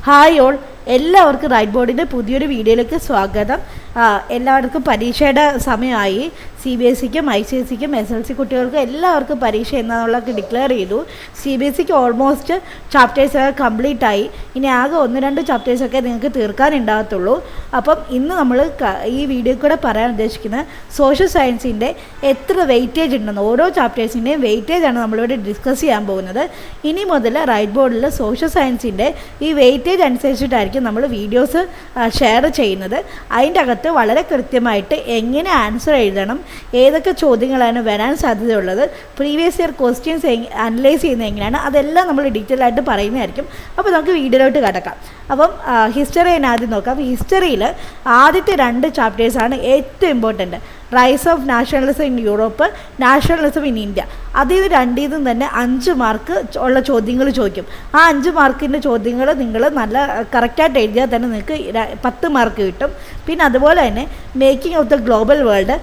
Hi all, എല്ലാവർക്കും right ബോർഡിൻ്റെ പുതിയൊരു വീഡിയോയിലേക്ക് സ്വാഗതം. എല്ലാവർക്കും പരീക്ഷയുടെ സമയമായി. CBSEക്കും ICSEക്കും SLC കുട്ടികൾക്കും എല്ലാവർക്കും പരീക്ഷ എന്നുള്ളതൊക്കെ ഡിക്ലെയർ ചെയ്തു. CBSEക്ക് ഓൾമോസ്റ്റ് ചാപ്റ്റേഴ്സൊക്കെ കംപ്ലീറ്റ് ആയി. ഇനി ആകെ 1-2 ചാപ്റ്റേഴ്സൊക്കെ നിങ്ങൾക്ക് തീർക്കാനുണ്ടാകത്തുള്ളൂ. അപ്പം ഇന്ന് നമ്മൾ ഈ വീഡിയോയിൽ കൂടെ പറയാൻ ഉദ്ദേശിക്കുന്നത് സോഷ്യൽ സയൻസിൻ്റെ എത്ര വെയിറ്റേജ് ഉണ്ടെന്ന്, ഓരോ ചാപ്റ്റേഴ്സിൻ്റെയും വെയിറ്റേജാണ് നമ്മളിവിടെ ഡിസ്കസ് ചെയ്യാൻ പോകുന്നത്. ഇനി മുതൽ റൈറ്റ് ബോർഡിൽ സോഷ്യൽ സയൻസിൻ്റെ ഈ വെയിറ്റേജ് അനുസരിച്ചിട്ടായിരിക്കും നമ്മൾ വീഡിയോസ് ഷെയർ ചെയ്യുന്നത്. അതിൻ്റെ അകത്ത് വളരെ കൃത്യമായിട്ട് എങ്ങനെ ആൻസർ എഴുതണം, ഏതൊക്കെ ചോദ്യങ്ങളാണ് വരാൻ സാധ്യതയുള്ളത്, പ്രീവിയസ് ഇയർ ക്വസ്റ്റ്യൻസ് അനലൈസ് ചെയ്യുന്നത് എങ്ങനെയാണ്, അതെല്ലാം നമ്മൾ ഡീറ്റെയിൽ ആയിട്ട് പറയുന്നതായിരിക്കും. അപ്പോൾ നമുക്ക് വീഡിയോയിലോട്ട് കിടക്കാം. അപ്പം ഹിസ്റ്ററി തന്നെ ആദ്യം നോക്കാം. ഹിസ്റ്ററിയിൽ ആദ്യത്തെ 2 ചാപ്റ്റേഴ്സാണ് ഏറ്റവും important. Rise of nationalism in Europe, nationalism in India. അതിൽ നിന്ന് 2 തന്നെ 5 മാർക്ക് ഉള്ള ചോദ്യങ്ങൾ ചോദിക്കും. ആ 5 മാർക്കിൻ്റെ ചോദ്യങ്ങൾ നിങ്ങൾ നല്ല കറക്റ്റായിട്ട് എഴുതിയാൽ തന്നെ നിങ്ങൾക്ക് 10 മാർക്ക് കിട്ടും. പിന്നെ അതുപോലെ തന്നെ making of the global world,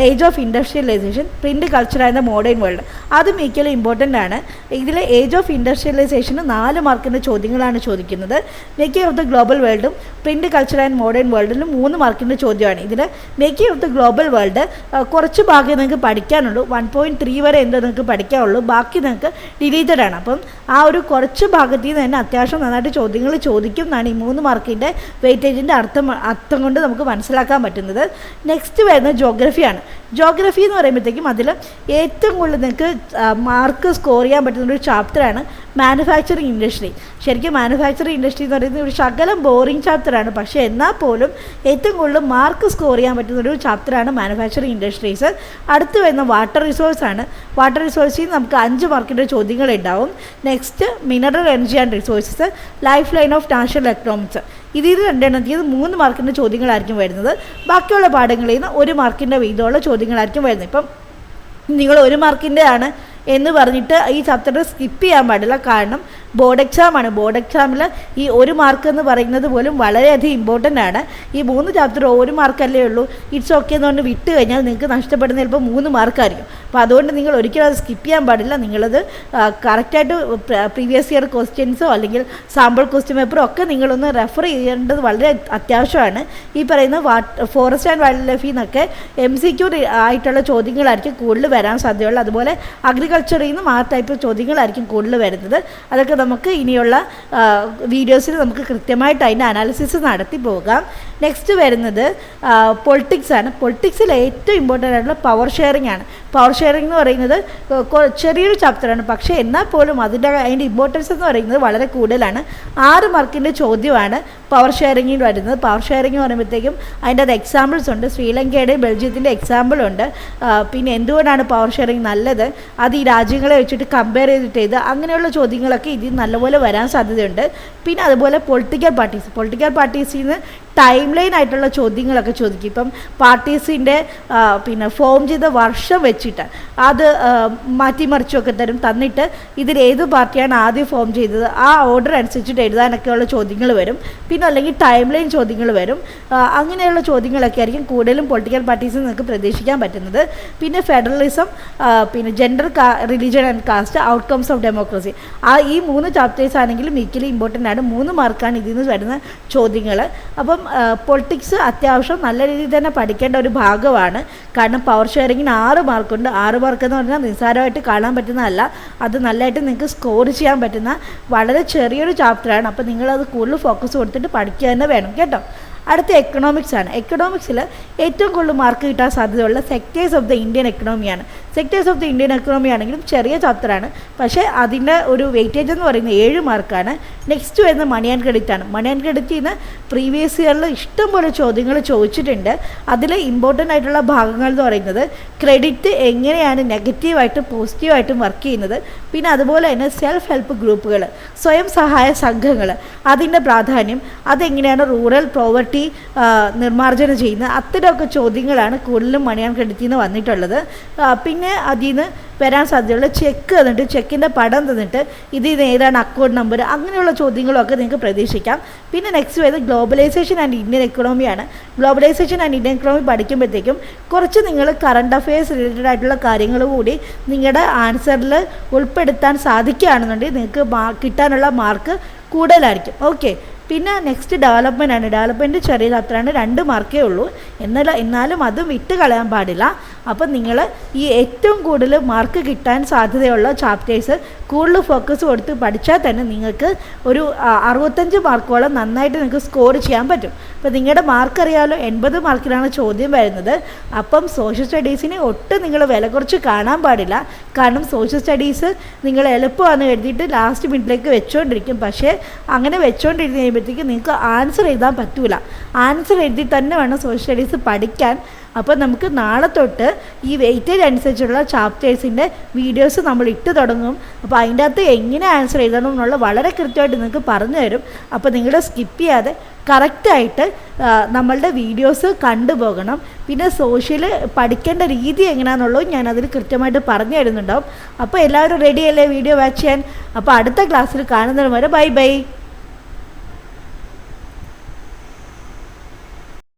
age of industrialisation, print culture and the modern world. അത് മിക്കലും ഇമ്പോർട്ടൻ്റ് ആണ്. ഇതിൽ ഏജ് ഓഫ് ഇൻഡസ്ട്രിയലൈസേഷന് 4 മാർക്കിൻ്റെ ചോദ്യങ്ങളാണ് ചോദിക്കുന്നത്. മേക്കിംഗ് ഓഫ് ദ ഗ്ലോബൽ വേൾഡും പ്രിൻ്റ് കൾച്ചർ ആൻഡ് മോഡേൺ വേൾഡിലും 3 മാർക്കിൻ്റെ ചോദ്യമാണ്. ഇതിൽ making of the global world കുറച്ച് ഭാഗം നിങ്ങൾക്ക് പഠിക്കാനുള്ളൂ. 1.3 വരെ എന്തോ നിങ്ങൾക്ക് പഠിക്കാനുള്ളൂ, ബാക്കി നിങ്ങൾക്ക് ഡിലീറ്റഡ് ആണ്. അപ്പം ആ ഒരു കുറച്ച് ഭാഗത്തിൽ നിന്ന് തന്നെ അത്യാവശ്യം നന്നായിട്ട് ചോദ്യങ്ങൾ ചോദിക്കും എന്നാണ് ഈ 3 മാർക്കിൻ്റെ വെയിറ്റേജിൻ്റെ അർത്ഥം കൊണ്ട് നമുക്ക് മനസ്സിലാക്കാൻ പറ്റുന്നത്. നെക്സ്റ്റ് വരുന്നത് ജോഗ്രഫിയാണ്. ജോഗ്രഫി എന്ന് പറയുമ്പോഴത്തേക്കും അതിൽ ഏറ്റവും കൂടുതൽ നിങ്ങൾക്ക് മാർക്ക് സ്കോർ ചെയ്യാൻ പറ്റുന്നൊരു ചാപ്റ്ററാണ് മാനുഫാക്ചറിങ് ഇൻഡസ്ട്രി. ശരിക്കും മാനുഫാക്ചറിങ് ഇൻഡസ്ട്രി എന്ന് പറയുന്നത് ഒരു ശകലം ബോറിംഗ് ചാപ്റ്ററാണ്, പക്ഷേ എന്നാൽ പോലും ഏറ്റവും കൂടുതൽ മാർക്ക് സ്കോർ ചെയ്യാൻ പറ്റുന്നൊരു ചാപ്റ്ററാണ് മാനുഫാക്ചറിങ് ഇൻഡസ്ട്രീസ്. അടുത്ത് വരുന്ന വാട്ടർ റിസോഴ്സാണ്. വാട്ടർ റിസോഴ്സിൽ നിന്ന് നമുക്ക് 5 മാർക്കിൻ്റെ ചോദ്യങ്ങൾ ഉണ്ടാവും. Next mineral energy and resources, life line of national economics. ഇതിൽ 2 3 മാർക്കിൻ്റെ ചോദ്യങ്ങളായിരിക്കും വരുന്നത്. ബാക്കിയുള്ള പാഠങ്ങളിൽ നിന്ന് 1 മാർക്കിൻ്റെ വീതമുള്ള ചോദ്യങ്ങളായിരിക്കും വരുന്നത്. ഇപ്പം നിങ്ങൾ 1 മാർക്കിൻ്റെ ആണ് എന്ന് പറഞ്ഞിട്ട് ഈ ചാപ്റ്റർ സ്കിപ്പ് ചെയ്യാൻ പാടില്ല. കാരണം ബോർഡ് എക്സാമാണ്. ബോർഡ് എക്സാമിൽ ഈ 1 മാർക്ക് എന്ന് പറയുന്നത് പോലും വളരെയധികം ഇമ്പോർട്ടൻ്റ് ആണ്. ഈ 3 ചാപ്റ്റർ 1 മാർക്കല്ലേ ഉള്ളൂ, ഇറ്റ്സ് ഓക്കെ എന്ന് പറഞ്ഞ് വിട്ട് കഴിഞ്ഞാൽ നിങ്ങൾക്ക് നഷ്ടപ്പെടുന്ന ചിലപ്പോൾ 3 മാർക്കായിരിക്കും. അപ്പോൾ അതുകൊണ്ട് നിങ്ങൾ ഒരിക്കലും അത് സ്കിപ്പ് ചെയ്യാൻ പാടില്ല. നിങ്ങളത് കറക്റ്റായിട്ട് പ്രീവിയസ് ഇയർ ക്വസ്റ്റ്യൻസോ അല്ലെങ്കിൽ സാമ്പിൾ ക്വസ്റ്റ്യൻ പേപ്പറോ ഒക്കെ നിങ്ങളൊന്ന് റെഫർ ചെയ്യേണ്ടത് വളരെ അത്യാവശ്യമാണ്. ഈ പറയുന്ന ഫോറസ്റ്റ് ആൻഡ് വൈൽഡ് ലൈഫിൽ നിന്നൊക്കെ MCQ ആയിട്ടുള്ള ചോദ്യങ്ങളായിരിക്കും കൂടുതൽ വരാൻ സാധ്യതയുള്ളത്. അതുപോലെ അഗ്രികൾച്ചറിൽ നിന്നും ആ ടൈപ്പ് ചോദ്യങ്ങളായിരിക്കും കൂടുതൽ വരുന്നത്. അതൊക്കെ നമുക്ക് ഇനിയുള്ള വീഡിയോസിൽ നമുക്ക് കൃത്യമായിട്ട് അതിൻ്റെ അനാലിസിസ് നടത്തി പോകാം. നെക്സ്റ്റ് വരുന്നത് പൊളിറ്റിക്സ് ആണ്. പൊളിറ്റിക്സിൽ ഏറ്റവും ഇമ്പോർട്ടൻ്റ് ആയിട്ടുള്ള പവർ ഷെയറിംഗ് ആണ്. പവർ ഷെയറിംഗ് എന്ന് പറയുന്നത് ചെറിയൊരു ചാപ്റ്ററാണ്, പക്ഷേ എന്നാൽ പോലും അതിൻ്റെ ഇമ്പോർട്ടൻസ് എന്ന് പറയുന്നത് വളരെ കൂടുതലാണ്. 6 മാർക്കിൻ്റെ ചോദ്യമാണ് പവർ ഷെയറിങ്ങിൽ വരുന്നത്. പവർ ഷെയറിംഗ് എന്ന് പറയുമ്പോഴത്തേക്കും അതിൻ്റെ അത് എക്സാമ്പിൾസ് ഉണ്ട്. ശ്രീലങ്കയുടെയും ബെൽജിയത്തിൻ്റെ എക്സാമ്പിളുണ്ട്. പിന്നെ എന്തുകൊണ്ടാണ് പവർ ഷെയറിംഗ് നല്ലത്, അത് ഈ രാജ്യങ്ങളെ വെച്ചിട്ട് കമ്പയർ ചെയ്തിട്ട് അങ്ങനെയുള്ള ചോദ്യങ്ങളൊക്കെ ഇതിൽ നല്ലപോലെ വരാൻ സാധ്യതയുണ്ട്. പിന്നെ അതുപോലെ പൊളിറ്റിക്കൽ പാർട്ടീസിൽ നിന്ന് ടൈം ലൈൻ ആയിട്ടുള്ള ചോദ്യങ്ങളൊക്കെ ചോദിക്കും. ഇപ്പം പാർട്ടീസിൻ്റെ പിന്നെ ഫോം ചെയ്ത വർഷം വെച്ചിട്ട് അത് മാറ്റിമറിച്ചൊക്കെ തന്നിട്ട് ഇതിലേത് പാർട്ടിയാണ് ആദ്യം ഫോം ചെയ്തത് ആ ഓർഡർ അനുസരിച്ചിട്ട് എഴുതാനൊക്കെയുള്ള ചോദ്യങ്ങൾ വരും. പിന്നെ അല്ലെങ്കിൽ ടൈം ലൈൻ ചോദ്യങ്ങൾ വരും. അങ്ങനെയുള്ള ചോദ്യങ്ങളൊക്കെ ആയിരിക്കും കൂടുതലും പൊളിറ്റിക്കൽ പാർട്ടീസിൽ നിങ്ങൾക്ക് പ്രതീക്ഷിക്കാൻ പറ്റുന്നത്. പിന്നെ ഫെഡറലിസം, പിന്നെ gender, religion and caste, outcomes of democracy. ഈ 3 ചാപ്റ്റേഴ്സ് ആണെങ്കിലും ഈക്വലി ഇമ്പോർട്ടൻ്റ് ആണ്. 3 മാർക്കാണ് ഇതിൽ നിന്ന് വരുന്ന ചോദ്യങ്ങൾ. അപ്പം പൊളിറ്റിക്സ് അത്യാവശ്യം നല്ല രീതിയിൽ തന്നെ പഠിക്കേണ്ട ഒരു ഭാഗമാണ്. കാരണം പവർ ഷെയറിങ്ങിന് 6 മാർക്കുണ്ട്. 6 മാർക്ക് എന്ന് പറഞ്ഞാൽ നിസ്സാരമായിട്ട് കാണാൻ പറ്റുന്നതല്ല. അത് നല്ലതായിട്ട് നിങ്ങൾക്ക് സ്കോർ ചെയ്യാൻ പറ്റുന്ന വളരെ ചെറിയൊരു ചാപ്റ്ററാണ്. അപ്പോൾ നിങ്ങളത് കൂടുതൽ ഫോക്കസ് കൊടുത്തിട്ട് പഠിക്കുക തന്നെ വേണം കേട്ടോ. അടുത്ത എക്കണോമിക്സ് ആണ്. എക്കണോമിക്സിൽ ഏറ്റവും കൂടുതൽ മാർക്ക് കിട്ടാൻ സാധ്യതയുള്ള സെക്ടേഴ്സ് ഓഫ് ദ ഇന്ത്യൻ എക്കണോമിയാണ്. Sectors of the Indian economy ആണെങ്കിലും ചെറിയ ചാപ്റ്ററാണ്, പക്ഷേ അതിൻ്റെ ഒരു വെയിറ്റേജ് എന്ന് പറയുന്നത് 7 മാർക്കാണ്. നെക്സ്റ്റ് വരുന്ന മണി ആൻഡ് ക്രെഡിറ്റ് ആണ്. മണി ആൻഡ് ക്രെഡിറ്റിൽ നിന്ന് പ്രീവിയസ് ഇയറിൽ ഇഷ്ടംപോലെ ചോദ്യങ്ങൾ ചോദിച്ചിട്ടുണ്ട്. അതിൽ ഇമ്പോർട്ടൻ്റ് ആയിട്ടുള്ള ഭാഗങ്ങൾ എന്ന് പറയുന്നത് ക്രെഡിറ്റ് എങ്ങനെയാണ് നെഗറ്റീവായിട്ടും പോസിറ്റീവായിട്ടും വർക്ക് ചെയ്യുന്നത്, പിന്നെ അതുപോലെ തന്നെ സെൽഫ് ഹെൽപ്പ് ഗ്രൂപ്പുകൾ, സ്വയം സഹായ സംഘങ്ങൾ, അതിൻ്റെ പ്രാധാന്യം, അതെങ്ങനെയാണ് റൂറൽ പോവർട്ടി നിർമ്മാർജ്ജനം ചെയ്യുന്നത്, അത്തരമൊക്കെ ചോദ്യങ്ങളാണ് കൂടുതലും മണി ആൻഡ് ക്രെഡിറ്റിൽ നിന്ന് വന്നിട്ടുള്ളത്. പിന്നെ പിന്നെ അതിൽ നിന്ന് വരാൻ സാധ്യതയുള്ള ചെക്ക് തന്നിട്ട് ചെക്കിൻ്റെ പടം തന്നിട്ട് ഇതിൽ ഏതാണ് അക്കൗണ്ട് നമ്പർ, അങ്ങനെയുള്ള ചോദ്യങ്ങളൊക്കെ നിങ്ങൾക്ക് പ്രതീക്ഷിക്കാം. പിന്നെ നെക്സ്റ്റ് വരുന്നത് ഗ്ലോബലൈസേഷൻ ആൻഡ് ഇന്ത്യൻ എക്കണോമിയാണ്. ഗ്ലോബലൈസേഷൻ ആൻഡ് ഇന്ത്യൻ എക്കണോമി പഠിക്കുമ്പോഴത്തേക്കും കുറച്ച് നിങ്ങൾ കറണ്ട് അഫെയർസ് റിലേറ്റഡ് ആയിട്ടുള്ള കാര്യങ്ങൾ കൂടി നിങ്ങളുടെ ആൻസറിൽ ഉൾപ്പെടുത്താൻ സാധിക്കുകയാണെന്നുണ്ടെങ്കിൽ നിങ്ങൾക്ക് കിട്ടാനുള്ള മാർക്ക് കൂടുതലായിരിക്കും. ഓക്കെ. പിന്നെ നെക്സ്റ്റ് ഡെവലപ്മെൻ്റ് ആണ്. ഡെവലപ്മെൻറ്റ് ചെറിയ ചാപ്റ്ററാണ്, 2 മാർക്കേ ഉള്ളൂ. എന്നാലും അതും വിട്ട് കളയാൻ പാടില്ല. അപ്പം നിങ്ങൾ ഈ ഏറ്റവും കൂടുതൽ മാർക്ക് കിട്ടാൻ സാധ്യതയുള്ള ചാപ്റ്റേഴ്സ് കൂടുതൽ ഫോക്കസ് കൊടുത്ത് പഠിച്ചാൽ തന്നെ നിങ്ങൾക്ക് ഒരു 65 മാർക്കോളം നന്നായിട്ട് നിങ്ങൾക്ക് സ്കോർ ചെയ്യാൻ പറ്റും. അപ്പോൾ നിങ്ങളുടെ മാർക്ക് അറിയാമല്ലോ, 80 മാർക്കിലാണ് ചോദ്യം വരുന്നത്. അപ്പം സോഷ്യൽ സ്റ്റഡീസിനെ ഒട്ടും നിങ്ങൾ വില കുറച്ച് കാണാൻ പാടില്ല. കാരണം സോഷ്യൽ സ്റ്റഡീസ് നിങ്ങൾ എളുപ്പമാണെന്ന് എഴുതിയിട്ട് ലാസ്റ്റ് മിനിറ്റിലേക്ക് വെച്ചുകൊണ്ടിരിക്കും. പക്ഷേ അങ്ങനെ വെച്ചുകൊണ്ടിരുന്ന് കഴിയുമ്പോഴത്തേക്ക് നിങ്ങൾക്ക് ആൻസർ എഴുതാൻ പറ്റില്ല. ആൻസർ എഴുതി തന്നെ വേണം സോഷ്യൽ സ്റ്റഡീസ് പഠിക്കാൻ. അപ്പോൾ നമുക്ക് നാളെ തൊട്ട് ഈ വെയിറ്റേജ് അനുസരിച്ചുള്ള ചാപ്റ്റേഴ്സിൻ്റെ വീഡിയോസ് നമ്മൾ ഇട്ട് തുടങ്ങും. അപ്പോൾ അതിൻ്റെ അകത്ത് എങ്ങനെ ആൻസർ എഴുതണം എന്നുള്ള വളരെ കൃത്യമായിട്ട് നിങ്ങൾക്ക് പറഞ്ഞു തരും. അപ്പോൾ നിങ്ങൾ സ്കിപ്പ് ചെയ്യാതെ കറക്റ്റായിട്ട് നമ്മളുടെ വീഡിയോസ് കണ്ടുപോകണം. പിന്നെ സോഷ്യൽ പഠിക്കേണ്ട രീതി എങ്ങനെയാണെന്നുള്ളത് ഞാനതിൽ കൃത്യമായിട്ട് പറഞ്ഞു തരുന്നുണ്ടാവും. അപ്പോൾ എല്ലാവരും റെഡിയല്ലേ വീഡിയോ വാച്ച് ചെയ്യാൻ? അപ്പോൾ അടുത്ത ക്ലാസ്സിൽ കാണുന്നതിന് വരെ ബൈ ബൈ.